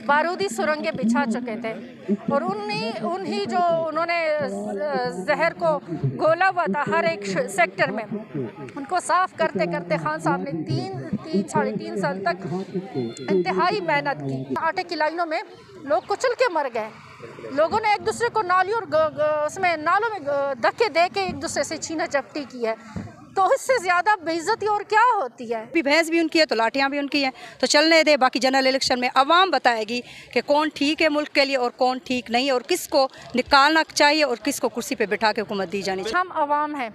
बारूदी सुरंगें बिछा चुके थे और उन्हीं जो उन्होंने जहर को घोला हुआ था हर एक सेक्टर में, उनको साफ करते करते खान साहब ने साढ़े तीन साल तक इंतहाई मेहनत की। आटे की लाइनों में लोग कुचल के मर गए। लोगों ने एक दूसरे को नालियों और उसमें नालों में धक्के दे के एक दूसरे से छीना झपटी की है। तो इससे ज़्यादा बेइज्जती और क्या होती है। भैंस भी उनकी है तो लाठियाँ भी उनकी हैं, तो चलने दे। बाकी जनरल इलेक्शन में आवाम बताएगी कि कौन ठीक है मुल्क के लिए और कौन ठीक नहीं है, और किसको निकालना चाहिए और किसको कुर्सी पे बिठा के हुकूमत दी जानी चाहिए। हम आवाम हैं,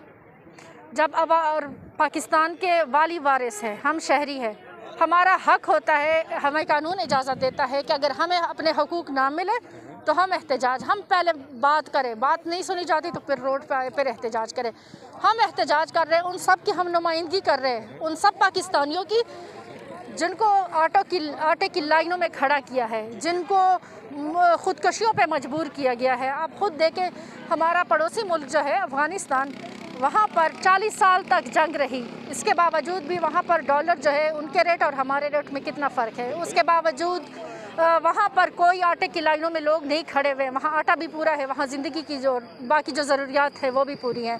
जब और पाकिस्तान के वाली वारिस है, हम शहरी हैं, हमारा हक होता है, हमें कानून इजाज़त देता है कि अगर हमें अपने हकूक़ ना मिले तो हम एहतजाज, हम पहले बात करें, बात नहीं सुनी जाती तो फिर रोड पर एहतजाज करें। हम एहतजाज कर रहे हैं, उन सब की हम नुमाइंदगी कर रहे हैं, उन सब पाकिस्तानियों की जिनको आटे की लाइनों में खड़ा किया है, जिनको ख़ुदकशियों पे मजबूर किया गया है। आप ख़ुद देखें, हमारा पड़ोसी मुल्क जो है अफ़गानिस्तान, वहाँ पर 40 साल तक जंग रही, इसके बावजूद भी वहाँ पर डॉलर जो है उनके रेट और हमारे रेट में कितना फ़र्क है। उसके बावजूद वहाँ पर कोई आटे की लाइनों में लोग नहीं खड़े हुए, वहाँ आटा भी पूरा है, वहाँ ज़िंदगी की जो बाकी जो ज़रूरियात है वो भी पूरी हैं।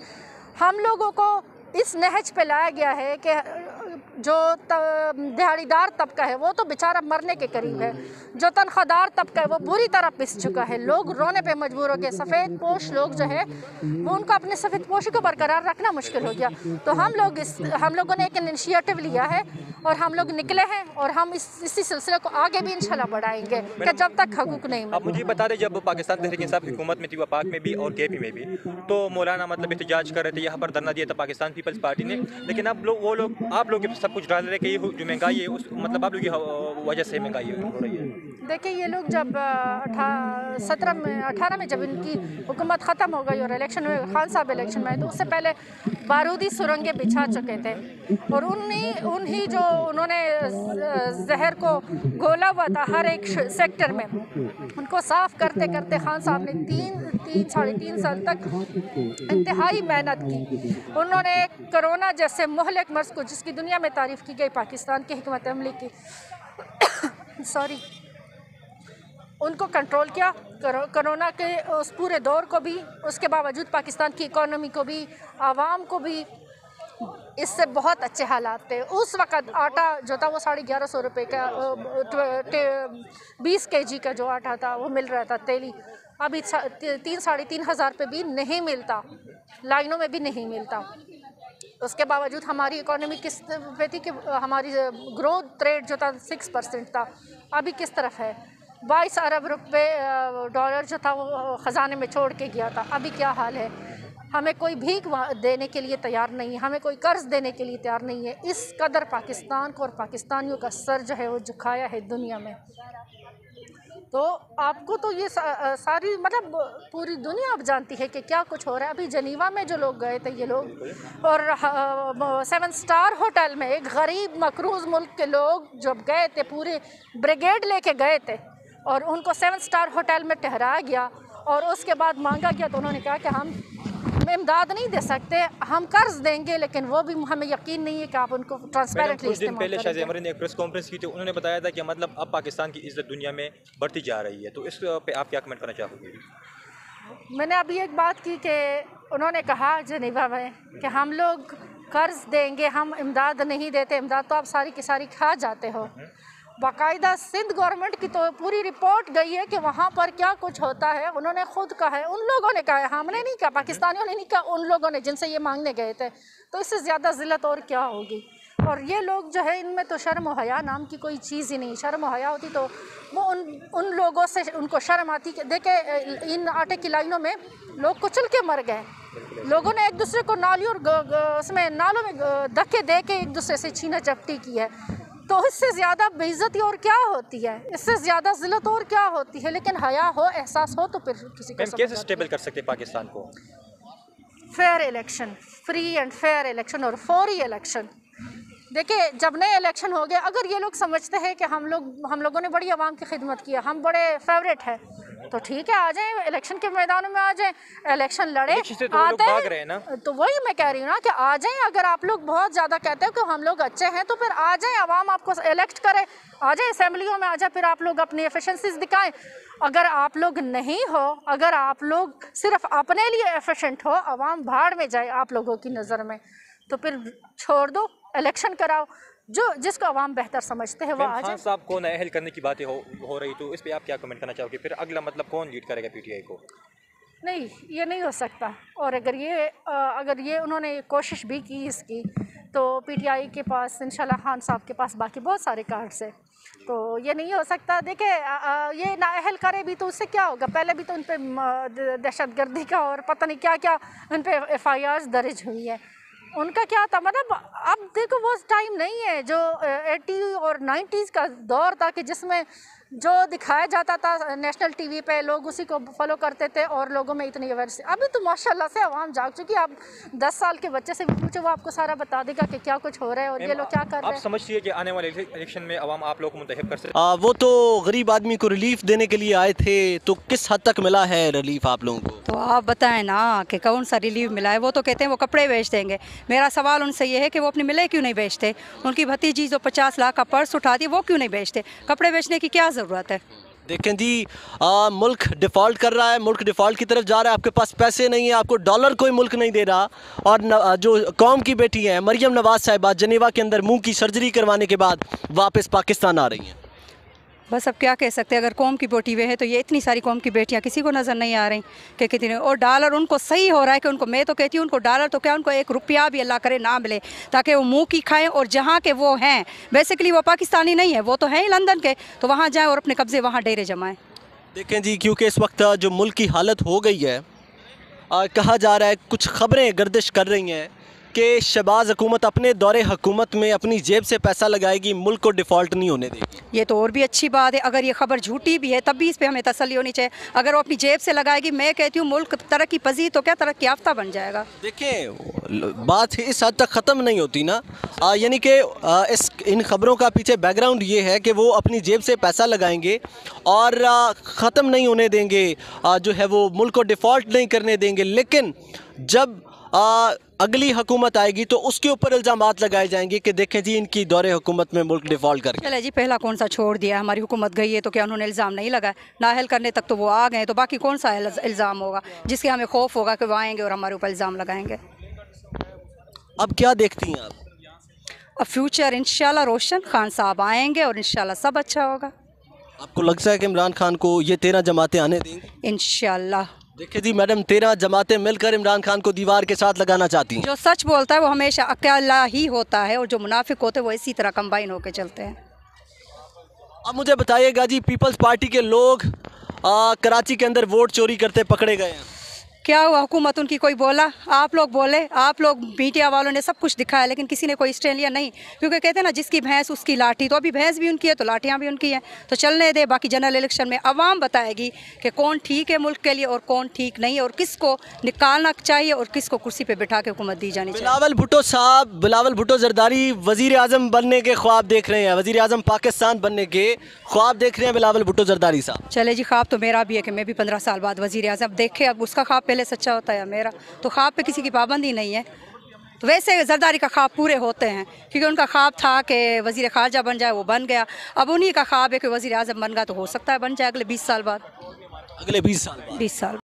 हम लोगों को इस नहज पे लाया गया है कि जो दिहाड़ीदार तबका है वो तो बेचारा मरने के करीब है, जो तनख्वाहदार तबका है वो बुरी तरह पिस चुका है। लोग रोने पे मजबूर हो गए। सफ़ेद पोश लोग जो है वो उनको अपने सफ़ेद पोशी को बरकरार रखना मुश्किल हो गया। तो हम लोगों ने एक इनिशिएटिव लिया है और हम लोग निकले हैं और हम इसी सिलसिले को आगे भी इंशाल्लाह बढ़ाएंगे कि जब तक हकूक़ नहीं। आप मुझे बता दें, जब पाकिस्तान तहरीक इंसाफ की हुकूमत में थी, वफाक में भी और केपी में भी, तो मौलाना मतलब एहतजाज कर रहे थे, यहाँ पर धरना दिया था पाकिस्तान पीपल्स पार्टी ने। लेकिन अब लोग आप लोग सब कुछ डाल रहे कि जो महंगाई है उस मतलब आप लोग की वजह से महंगाई हो रही है। देखिए, ये लोग जब 18 में जब इनकी हुकूमत ख़त्म हो गई और इलेक्शन में खान साहब इलेक्शन में, तो उससे पहले बारूदी सुरंगें बिछा चुके थे और उन्हीं जो उन्होंने जहर को घोला हुआ था हर एक सेक्टर में, उनको साफ करते करते खान साहब ने साढ़े तीन साल तक इंतहाई मेहनत की। उन्होंने कोरोना जैसे मुहलिक मर्ज़ को, जिसकी दुनिया में तारीफ़ की गई पाकिस्तान की हिकमत अमली की उनको कंट्रोल किया। कोरोना के उस पूरे दौर को भी, उसके बावजूद पाकिस्तान की इकॉनमी को भी, आवाम को भी इससे बहुत अच्छे हालात थे। उस वक़्त आटा जो था वो 1150 रुपये का 20 kg का जो आटा था वो मिल रहा था तेली। अभी 3-3,500 पे भी नहीं मिलता, लाइनों में भी नहीं मिलता। उसके बावजूद हमारी इकॉनमी किस पे थी कि हमारी ग्रोथ रेट जो था 6% था, अभी किस तरफ है? 22 अरब रुपये डॉलर जो था वो ख़जाने में छोड़ के गया था। अभी क्या हाल है? हमें कोई भीख देने के लिए तैयार नहीं है, हमें कोई कर्ज देने के लिए तैयार नहीं है। इस कदर पाकिस्तान को और पाकिस्तानियों का सर जो है वो झुकाया है दुनिया में। तो आपको तो ये सारी मतलब पूरी दुनिया अब जानती है कि क्या कुछ हो रहा है। अभी जनीवा में जो लोग गए थे ये लोग, और 7 स्टार होटल में एक गरीब मकरूज़ मुल्क के लोग जब गए थे, पूरे ब्रिगेड लेके गए थे और उनको 7 स्टार होटल में ठहराया गया और उसके बाद मांगा गया तो उन्होंने कहा कि हम इमदाद नहीं दे सकते, हम कर्ज देंगे, लेकिन वो भी हमें यकीन नहीं है कि आप उनको ट्रांसपेरेंटली। कुछ दिन पहले शाह ज़ेमरी ने एक प्रेस कॉन्फ्रेंस की थी, उन्होंने बताया था कि मतलब अब पाकिस्तान की इज्जत दुनिया में बढ़ती जा रही है, तो इस पे आप क्या कमेंट करना चाहोगे? मैंने अभी एक बात की कि उन्होंने कहा जेनेवा में कि हम लोग कर्ज देंगे, हम इमदाद नहीं देते। इमदाद तो आप सारी की सारी खा जाते हो। बाकायदा सिंध गवर्नमेंट की तो पूरी रिपोर्ट गई है कि वहाँ पर क्या कुछ होता है। उन्होंने खुद कहा है, उन लोगों ने कहा है, हमने नहीं कहा, पाकिस्तानियों ने नहीं कहा, उन लोगों ने जिनसे ये मांगने गए थे। तो इससे ज़्यादा ज़िल्लत और क्या होगी। और ये लोग जो है, इनमें तो शर्म व हया नाम की कोई चीज़ ही नहीं। शर्म व हया होती तो वो उन लोगों से उनको शर्म आती कि देखे इन आटे की लाइनों में लोग कुचल के मर गए। लोगों ने एक दूसरे को नालियों और उसमें नालों में धक्के दे के एक दूसरे से छीना झपटी की है। तो इससे ज़्यादा बेइज्जती और क्या होती है, इससे ज़्यादा ज़िल्लत और क्या होती है। लेकिन हया हो, एहसास हो तो फिर किसी को कैसे स्टेबल कर सकते पाकिस्तान को? Fair election, free and fair election और फौरी इलेक्शन। देखिए, जब नए इलेक्शन हो गए, अगर ये लोग समझते हैं कि हम लोगों ने बड़ी आवाम की खिदमत की है, हम बड़े फेवरेट हैं, तो ठीक है, आ जाए इलेक्शन के मैदान में, आ जाए, इलेक्शन लड़े, इलेक्शन से तो वो लोग भाग रहे हैं ना। तो वही मैं कह रही हूँ ना कि आ जाए। अगर आप लोग बहुत ज़्यादा कहते हो कि हम लोग अच्छे हैं तो फिर आ जाए, आवाम आपको इलेक्ट करे, आ जाए असेंबलियों में, आ जाए, फिर आप लोग अपनी एफिशिएंसीज दिखाएं। अगर आप लोग नहीं हो, अगर आप लोग सिर्फ अपने लिए एफिशिएंट हो, आवाम भाड़ में जाए आप लोगों की नज़र में, तो फिर छोड़ दो, इलेक्शन कराओ, जो जिसको आवाम बेहतर समझते हैं वो आ जाए। खान साहब को नाअहल करने की बातें हो रही, तो इस पे आप क्या कमेंट करना चाहोगे? फिर अगला मतलब कौन लीड करेगा पीटीआई को? नहीं, ये नहीं हो सकता। और अगर ये उन्होंने कोशिश भी की इसकी, तो पीटीआई के पास इंशाल्लाह खान साहब के पास बाकी बहुत सारे कार्ड्स हैं, तो ये नहीं हो सकता। देखिए, ये नाअहल करे भी तो उससे क्या होगा? पहले भी तो उन पर दहशतगर्दी का और पता नहीं क्या क्या उन पर FIRs दर्ज हुई है। उनका क्या था, मतलब अब देखो वो टाइम नहीं है जो 80 और 90s का दौर था कि जिसमें जो दिखाया जाता था नेशनल टीवी पे, लोग उसी को फॉलो करते थे और लोगों में इतनी अवेयरनेस। अभी तो माशाल्लाह से आवाम जाग चुकी है। आप 10 साल के बच्चे से भी पूछो, वो आपको सारा बता देगा कि क्या कुछ हो रहा है और ये लोग क्या कर रहे हैं। आप समझती है कि आने वाले इलेक्शन में आवाम आप लोग को मुंतखब कर सकते? वो तो गरीब आदमी को रिलीफ देने के लिए आए थे, तो किस हद तक मिला है रिलीफ आप लोगों को? तो आप बताएं ना कि कौन सा रिलीफ मिला है। वो तो कहते हैं वो कपड़े बेच देंगे। मेरा सवाल उनसे ये है कि वो अपनी मिले क्यों नहीं बेचते? उनकी भतीजी जो 50 लाख का पर्स उठाती है वो क्यों नहीं बेचते? कपड़े बेचने की क्या ज़रूरत है? देखें जी, मुल्क डिफ़ॉल्ट कर रहा है, मुल्क डिफ़ॉल्ट की तरफ जा रहा है। आपके पास पैसे नहीं है, आपको डॉलर कोई मुल्क नहीं दे रहा। और जो कौम की बेटी है मरियम नवाज़ साहिबा, जनेवा के अंदर मुंह की सर्जरी करवाने के बाद वापस पाकिस्तान आ रही हैं। बस अब क्या कह सकते हैं, अगर कौम की बेटी वे है तो ये इतनी सारी कौम की बेटियां किसी को नज़र नहीं आ रही कि कितनी। और डॉलर उनको सही हो रहा है कि उनको, मैं तो कहती हूँ उनको डॉलर तो क्या, उनको 1 रुपया भी अल्लाह करे ना मिले, ताकि वो मुंह की खाएं। और जहाँ के वो हैं, बेसिकली वो पाकिस्तानी नहीं है, वो तो हैं ही लंदन के, तो वहाँ जाएँ और अपने कब्जे वहाँ डेरे जमाएँ। देखें जी, क्योंकि इस वक्त जो मुल्क की हालत हो गई है, कहा जा रहा है, कुछ ख़बरें गर्दिश कर रही हैं कि शहबाज हुकूमत अपने दौरे हुकूमत में अपनी जेब से पैसा लगाएगी, मुल्क को डिफ़ॉल्ट नहीं होने देगी। ये तो और भी अच्छी बात है। अगर ये खबर झूठी भी है तब भी इस पे हमें तसल्ली होनी चाहिए। अगर वो अपनी जेब से लगाएगी, मैं कहती हूँ मुल्क तरक्की पजीर तो क्या तरक्की याफ्ता बन जाएगा। देखें, बात इस हद तक ख़त्म नहीं होती ना। यानी कि इन खबरों का पीछे बैकग्राउंड ये है कि वो अपनी जेब से पैसा लगाएंगे और ख़त्म नहीं होने देंगे, जो है वो मुल्क को डिफ़ॉल्ट नहीं करने देंगे। लेकिन जब अगली हुकूमत आएगी तो उसके ऊपर इल्ज़ामात लगाए जाएंगे कि देखें जी, इनकी दौरे हुकूमत में मुल्क डिफ़ॉल्ट कर गया। चले जी, पहला कौन सा छोड़ दिया? हमारी हुकूमत गई है तो क्या उन्होंने इल्ज़ाम नहीं लगाया? नाअहल करने तक तो वो आ गए, तो बाकी कौन सा इल्ज़ाम होगा जिसके हमें खौफ होगा कि वो आएंगे और हमारे ऊपर इल्ज़ाम लगाएंगे? अब क्या देखती हैं आप? अब फ्यूचर इंशाल्लाह रोशन, खान साहब आएंगे और इंशाल्लाह सब अच्छा होगा। आपको लगता है कि इमरान खान को ये 13 जमातें आने देंगी? इंशाल्लाह। देखिए जी मैडम, 13 जमातें मिलकर इमरान खान को दीवार के साथ लगाना चाहती हैं। जो सच बोलता है वो हमेशा अकेला ही होता है और जो मुनाफिक होते हैं वो इसी तरह कंबाइन होकर चलते हैं। अब मुझे बताइएगा जी, पीपल्स पार्टी के लोग कराची के अंदर वोट चोरी करते पकड़े गए हैं, क्या हुआ? हुकूमत उनकी कोई बोला? आप लोग बोले, आप लोग मीडिया वालों ने सब कुछ दिखाया, लेकिन किसी ने कोई स्टैंड लिया नहीं। क्योंकि कहते हैं ना, जिसकी भैंस उसकी लाठी, तो अभी भैंस भी उनकी है तो लाठियाँ भी उनकी हैं। तो चलने दे, बाकी जनरल इलेक्शन में आवाम बताएगी कि कौन ठीक है मुल्क के लिए और कौन ठीक नहीं है, और किसको निकालना चाहिए और किसको कुर्सी पर बिठा के हुकूमत दी जानी चाहिए। बिलावल भुट्टो साहब, बिलावल भुट्टो जरदारी वज़ीर आज़म बनने के ख्वाब देख रहे हैं, वज़ीर आज़म पाकिस्तान बनने के ख्वाब देख रहे हैं बिलावल भुट्टो जरदारी साहब। चले जी, ख्वाब तो मेरा भी है कि मैं भी 15 साल बाद वज़ीर आज़म देखे। अब उसका ख्वाब पहले सच्चा होता है, मेरा तो ख्वाब पे किसी की पाबंदी नहीं है। तो वैसे जरदारी का ख्वाब पूरे होते हैं, क्योंकि उनका ख्वाब था कि वज़ीर ख़ारजा बन जाए, वो बन गया। अब उन्हीं का ख्वाब है कि वज़ीर आज़म बन गया, तो हो सकता है बन जाए अगले 20 साल बाद। अगले 20 साल बाद। 20 साल